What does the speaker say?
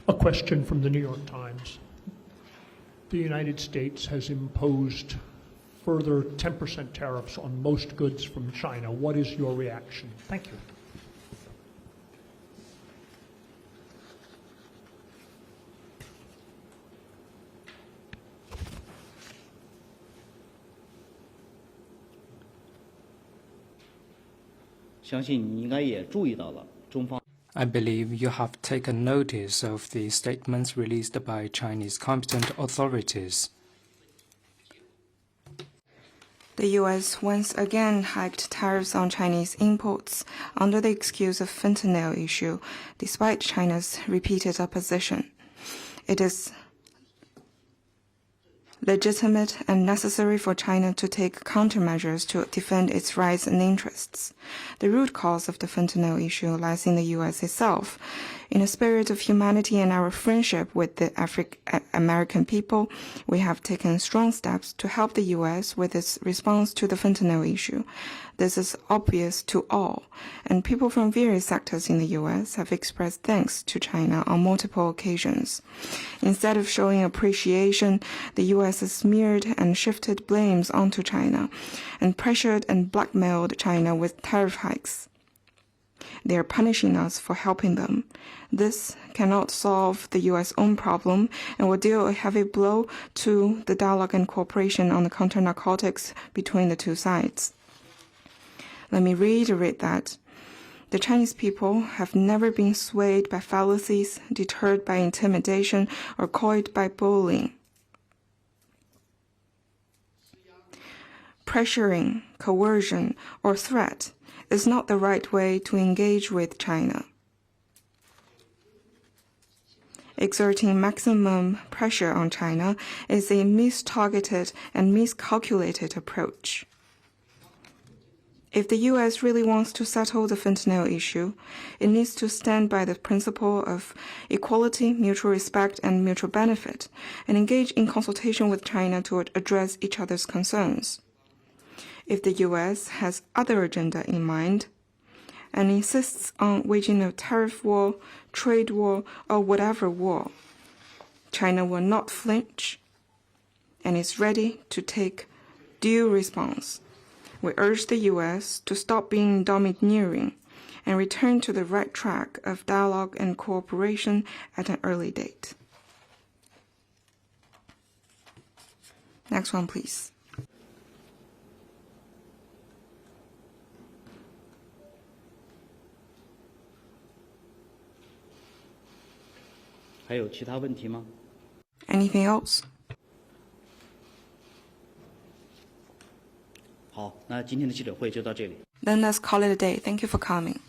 A question from the New York Times. The United States has imposed further 10% tariffs on most goods from China. What is your reaction? Thank you. I believe you have taken notice of the statements released by Chinese competent authorities. The U.S. once again hiked tariffs on Chinese imports under the excuse of fentanyl issue, despite China's repeated opposition. It is legitimate and necessary for China to take countermeasures to defend its rights and interests. The root cause of the fentanyl issue lies in the U.S. itself. In a spirit of humanity and our friendship with the American people, we have taken strong steps to help the U.S. with its response to the fentanyl issue. This is obvious to all, and people from various sectors in the U.S. have expressed thanks to China on multiple occasions. Instead of showing appreciation, the U.S. has smeared and shifted blames onto China, and pressured and blackmailed China with tariff hikes. They are punishing us for helping them. This cannot solve the U.S. own problem and will deal a heavy blow to the dialogue and cooperation on the counter-narcotics between the two sides. Let me reiterate that the Chinese people have never been swayed by fallacies, deterred by intimidation, or coyed by bullying. Pressuring, coercion, or threat is not the right way to engage with China. Exerting maximum pressure on China is a mistargeted and miscalculated approach. If the U.S. really wants to settle the fentanyl issue, it needs to stand by the principle of equality, mutual respect, and mutual benefit, and engage in consultation with China to address each other's concerns. If the U.S. has other agenda in mind and insists on waging a tariff war, trade war, or whatever war, China will not flinch and is ready to take due response. We urge the U.S. to stop being domineering and return to the right track of dialogue and cooperation at an early date. Next one, please. Anything else? 好，那今天的记者会就到这里。 Then let's call it a day. Thank you for coming.